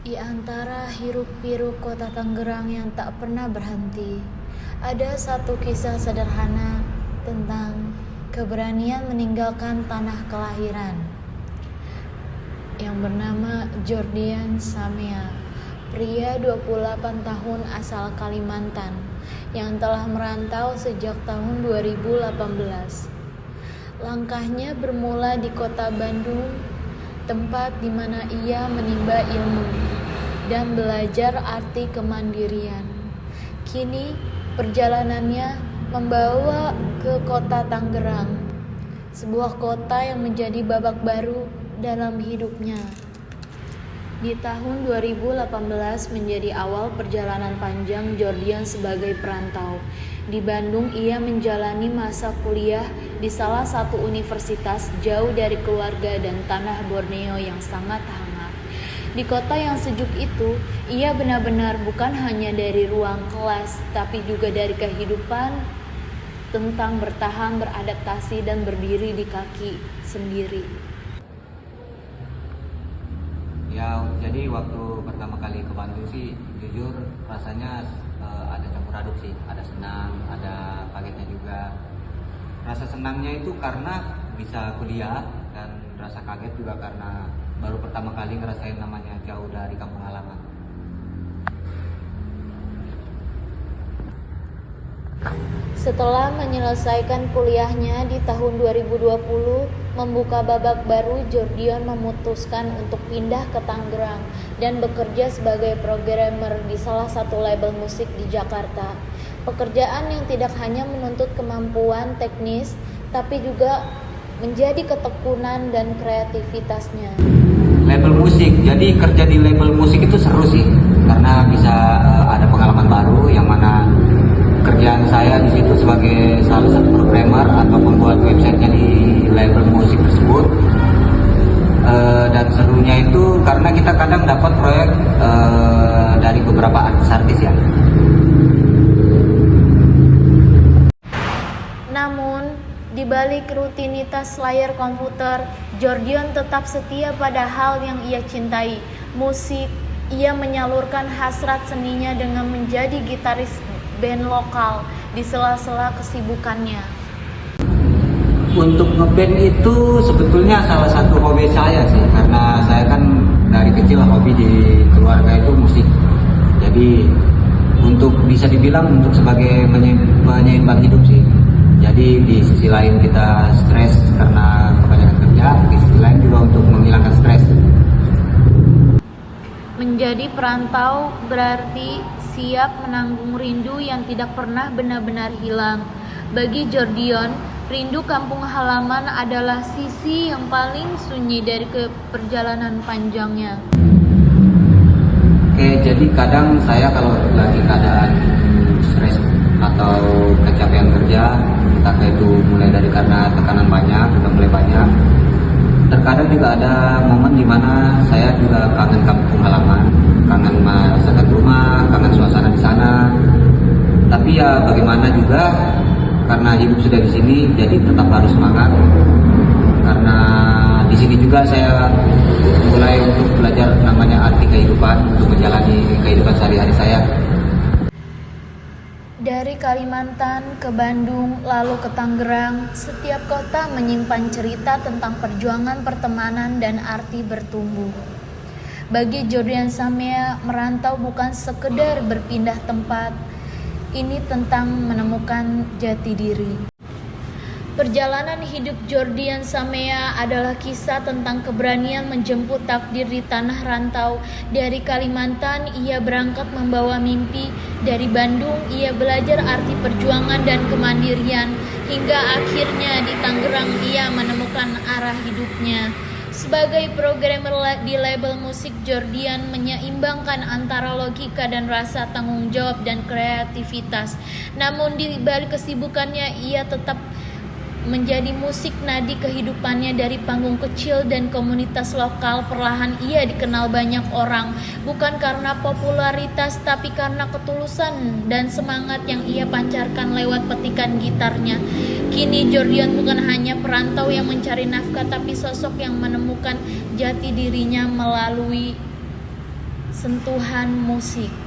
Di antara hiruk-pikuk kota Tangerang yang tak pernah berhenti, ada satu kisah sederhana tentang keberanian meninggalkan tanah kelahiran yang bernama Jordian Samea, pria 28 tahun asal Kalimantan yang telah merantau sejak tahun 2018. Langkahnya bermula di kota Bandung, tempat di mana ia menimba ilmu dan belajar arti kemandirian. Kini perjalanannya membawa ke kota Tangerang, sebuah kota yang menjadi babak baru dalam hidupnya. Di tahun 2018 menjadi awal perjalanan panjang Jordian sebagai perantau. Di Bandung ia menjalani masa kuliah di salah satu universitas jauh dari keluarga dan tanah Borneo yang sangat hangat. Di kota yang sejuk itu, ia benar-benar bukan hanya dari ruang kelas, tapi juga dari kehidupan tentang bertahan, beradaptasi, dan berdiri di kaki sendiri. Ya, jadi waktu pertama kali ke Bandung sih, jujur rasanya ada campur aduk sih. Ada senang, ada kagetnya juga. Rasa senangnya itu karena bisa kuliah, dan rasa kaget juga karena baru pertama kali ngerasain namanya jauh dari kampung halaman. Setelah menyelesaikan kuliahnya di tahun 2020, membuka babak baru, Jordian memutuskan untuk pindah ke Tangerang dan bekerja sebagai programmer di salah satu label musik di Jakarta. Pekerjaan yang tidak hanya menuntut kemampuan teknis, tapi juga menjadi ketekunan dan kreativitasnya. Label musik, jadi kerja di label musik itu seru sih, karena bisa ada pengalaman baru yang mana kerjaan saya di situ sebagai salah satu programmer atau pembuat websitenya di label musik tersebut. Dan serunya itu karena kita kadang dapat proyek dari beberapa artis ya. Namun, di balik rutinitas layar komputer, Jordian tetap setia pada hal yang ia cintai, musik. Ia menyalurkan hasrat seninya dengan menjadi gitaris band lokal di sela-sela kesibukannya. Untuk ngeband itu sebetulnya salah satu hobi saya sih, karena saya kan dari kecil hobi di keluarga itu musik. Jadi untuk bisa dibilang untuk sebagai penyeimbang hidup sih. Jadi di sisi lain kita stres karena kebanyakan kerja, di sisi lain juga untuk menghilangkan stres. Menjadi perantau berarti siap menanggung rindu yang tidak pernah benar-benar hilang. Bagi Jordian, rindu kampung halaman adalah sisi yang paling sunyi dari perjalanan panjangnya. Oke, jadi kadang saya kalau lagi keadaan stres atau kecapean kerja, entah itu mulai dari karena tekanan banyak, udah mulai banyak. Terkadang juga ada momen dimana saya juga kangen kampung halaman, kangen masakan rumah, kangen suasana di sana. Tapi ya bagaimana juga, karena hidup sudah di sini, jadi tetap harus semangat. Karena di sini juga saya mulai untuk belajar namanya arti kehidupan, untuk menjalani kehidupan sehari-hari saya. Dari Kalimantan ke Bandung, lalu ke Tangerang, setiap kota menyimpan cerita tentang perjuangan pertemanan dan arti bertumbuh. Bagi Jordian Samea, merantau bukan sekedar berpindah tempat, ini tentang menemukan jati diri. Perjalanan hidup Jordian Samea adalah kisah tentang keberanian menjemput takdir di tanah rantau. Dari Kalimantan, ia berangkat membawa mimpi. Dari Bandung, ia belajar arti perjuangan dan kemandirian. Hingga akhirnya di Tangerang, ia menemukan arah hidupnya. Sebagai programmer di label musik, Jordian menyeimbangkan antara logika dan rasa tanggung jawab dan kreativitas. Namun di balik kesibukannya, ia tetap menjadi musik nadi kehidupannya. Dari panggung kecil dan komunitas lokal, perlahan ia dikenal banyak orang, bukan karena popularitas tapi karena ketulusan dan semangat yang ia pancarkan lewat petikan gitarnya. Kini Jordian bukan hanya perantau yang mencari nafkah, tapi sosok yang menemukan jati dirinya melalui sentuhan musik.